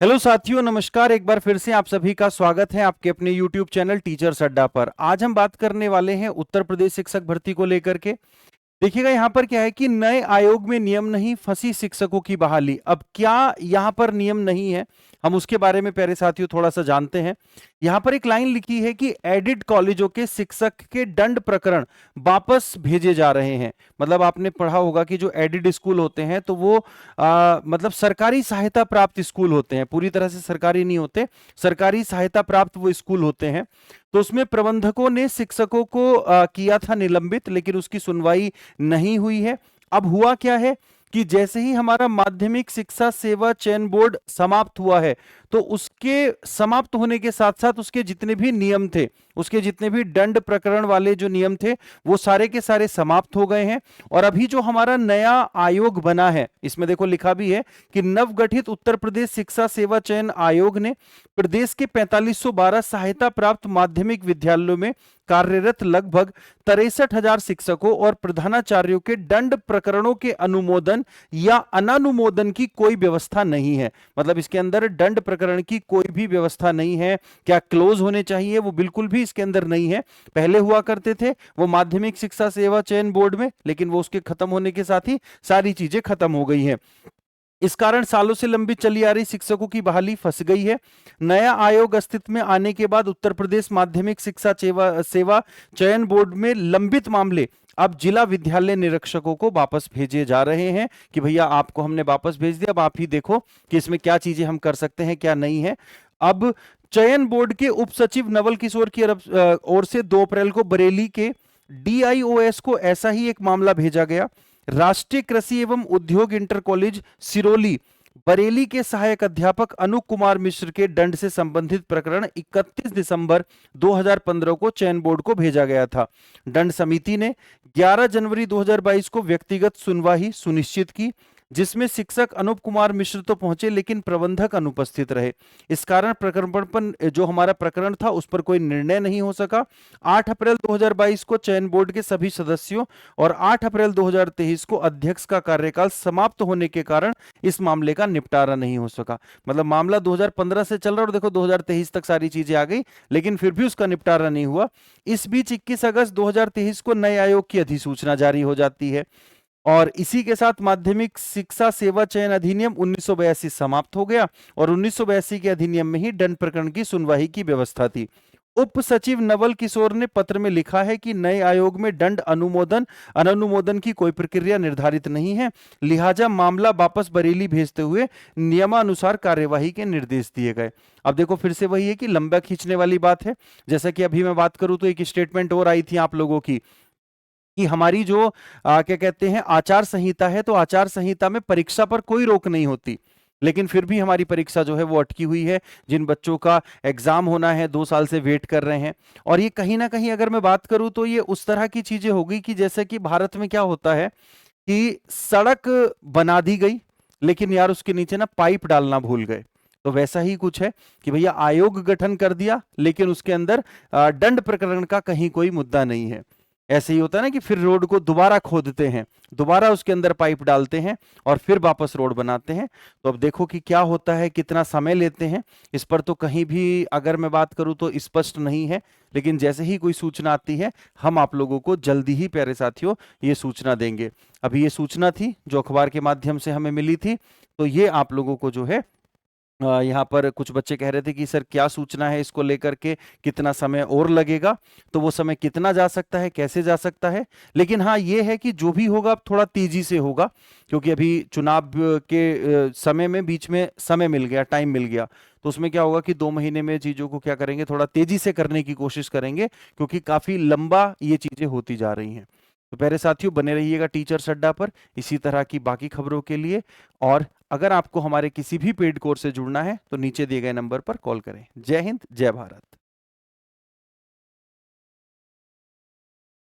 Hello साथियों, नमस्कार। एक बार फिर से आप सभी का स्वागत है आपके अपने YouTube चैनल टीचर्स अड्डा पर। आज हम बात करने वाले हैं उत्तर प्रदेश शिक्षक भर्ती को लेकर के। देखिएगा, यहाँ पर क्या है कि नए आयोग में नियम नहीं, फंसी शिक्षकों की बहाली। अब क्या यहाँ पर नियम नहीं है, हम उसके बारे में प्यारे साथियों थोड़ा सा जानते हैं। यहाँ पर एक लाइन लिखी है कि एडिड कॉलेजों के शिक्षक के दंड प्रकरण वापस भेजे जा रहे हैं। मतलब आपने पढ़ा होगा कि जो एडिड स्कूल होते हैं तो वो मतलब सरकारी सहायता प्राप्त स्कूल होते हैं, पूरी तरह से सरकारी नहीं होते, सरकारी सहायता प्राप्त वो स्कूल होते हैं। तो उसमें प्रबंधकों ने शिक्षकों को किया था निलंबित, लेकिन उसकी सुनवाई नहीं हुई है। अब हुआ क्या है कि जैसे ही हमारा माध्यमिक शिक्षा सेवा चयन बोर्ड समाप्त हुआ है, तो उसके समाप्त होने के साथ साथ उसके जितने भी नियम थे, उसके जितने भी दंड प्रकरण वाले जो नियम थे, वो सारे के सारे समाप्त हो गए हैं। और अभी जो हमारा नया आयोग बना है, इसमें देखो लिखा भी है कि नवगठित उत्तर प्रदेश शिक्षा सेवा चयन आयोग ने प्रदेश के 4512 सहायता प्राप्त माध्यमिक विद्यालयों में कार्यरत लगभग 63,000 शिक्षकों और प्रधानाचार्यों के दंड प्रकरणों के अनुमोदन या अनानुमोदन की कोई व्यवस्था नहीं है। मतलब इसके अंदर दंड प्रकरण की कोई भी व्यवस्था नहीं है। क्या क्लोज होने चाहिए, वो बिल्कुल भी इसके अंदर नहीं है। पहले हुआ करते थे वो माध्यमिक शिक्षा सेवा चयन बोर्ड में, लेकिन वो उसके खत्म होने के साथ ही सारी चीजें खत्म हो गई हैं। इस कारण सालों से लंबित चली आ रही शिक्षकों की बहाली फंस गई है। नया आयोग अस्तित्व में आने के बाद उत्तर प्रदेश माध्यमिक शिक्षा सेवा चयन बोर्ड में लंबित मामले अब जिला विद्यालय निरीक्षकों को वापस भेजे जा रहे हैं कि भैया आपको हमने वापस भेज दिया, अब आप ही देखो कि इसमें क्या चीजें हम कर सकते हैं, क्या नहीं है। अब चयन बोर्ड के उप सचिव नवल किशोर की ओर से 2 अप्रैल को बरेली के डीआईओएस को ऐसा ही एक मामला भेजा गया। राष्ट्रीय कृषि एवं उद्योग इंटर कॉलेज सिरोली बरेली के सहायक अध्यापक अनूप कुमार मिश्र के दंड से संबंधित प्रकरण 31 दिसंबर 2015 को चयन बोर्ड को भेजा गया था। दंड समिति ने 11 जनवरी 2022 को व्यक्तिगत सुनवाई सुनिश्चित की, जिसमें शिक्षक अनूप कुमार मिश्र तो पहुंचे लेकिन प्रबंधक अनुपस्थित रहे। इस कारण प्रकरण पर जो हमारा प्रकरण था उस पर कोई निर्णय नहीं हो सका। 8 अप्रैल 2022 को चयन बोर्ड के सभी सदस्यों और 8 अप्रैल 2023 को अध्यक्ष का कार्यकाल समाप्त होने के कारण इस मामले का निपटारा नहीं हो सका। मतलब मामला 2015 से चल रहा और देखो 2023 तक सारी चीजें आ गई, लेकिन फिर भी उसका निपटारा नहीं हुआ। इस बीच 21 अगस्त 2023 को नए आयोग की अधिसूचना जारी हो जाती है और इसी के साथ माध्यमिक शिक्षा सेवा चयन अधिनियम 1982 समाप्त हो गया और 1982 के अधिनियम में ही दंड प्रकरण की सुनवाई की व्यवस्था थी। उप सचिव नवल किशोर ने पत्र में लिखा है कि नए आयोग में दंड अनुमोदन अनानुमोदन की कोई प्रक्रिया निर्धारित नहीं है, लिहाजा मामला वापस बरेली भेजते हुए नियमानुसार कार्यवाही के निर्देश दिए गए। अब देखो फिर से वही है कि लंबा खींचने वाली बात है। जैसा कि अभी मैं बात करूं तो एक स्टेटमेंट और आई थी आप लोगों की कि हमारी जो क्या कहते हैं आचार संहिता है, तो आचार संहिता में परीक्षा पर कोई रोक नहीं होती, लेकिन फिर भी हमारी परीक्षा जो है वो अटकी हुई है। जिन बच्चों का एग्जाम होना है 2 साल से वेट कर रहे हैं। और ये कहीं ना कहीं अगर मैं बात करूं तो ये उस तरह की चीजें हो गई कि जैसे कि भारत में क्या होता है कि सड़क बना दी गई, लेकिन यार उसके नीचे ना पाइप डालना भूल गए। तो वैसा ही कुछ है कि भैया आयोग गठन कर दिया, लेकिन उसके अंदर दंड प्रकरण का कहीं कोई मुद्दा नहीं है। ऐसे ही होता है ना कि फिर रोड को दोबारा खोदते हैं, दोबारा उसके अंदर पाइप डालते हैं और फिर वापस रोड बनाते हैं। तो अब देखो कि क्या होता है, कितना समय लेते हैं, इस पर तो कहीं भी अगर मैं बात करूं तो स्पष्ट नहीं है। लेकिन जैसे ही कोई सूचना आती है हम आप लोगों को जल्दी ही प्यारे साथियों ये सूचना देंगे। अभी ये सूचना थी जो अखबार के माध्यम से हमें मिली थी, तो ये आप लोगों को जो है यहाँ पर कुछ बच्चे कह रहे थे कि सर क्या सूचना है इसको लेकर के, कितना समय और लगेगा। तो वो समय कितना जा सकता है, कैसे जा सकता है, लेकिन हाँ ये है कि जो भी होगा अब थोड़ा तेजी से होगा, क्योंकि अभी चुनाव के समय में बीच में समय मिल गया, टाइम मिल गया। तो उसमें क्या होगा कि 2 महीने में चीजों को क्या करेंगे, थोड़ा तेजी से करने की कोशिश करेंगे, क्योंकि काफी लंबा ये चीजें होती जा रही हैं। तो प्यारे साथियों बने रहिएगा टीचर्स अड्डा पर इसी तरह की बाकी खबरों के लिए। और अगर आपको हमारे किसी भी पेड कोर्स से जुड़ना है तो नीचे दिए गए नंबर पर कॉल करें। जय हिंद, जय भारत।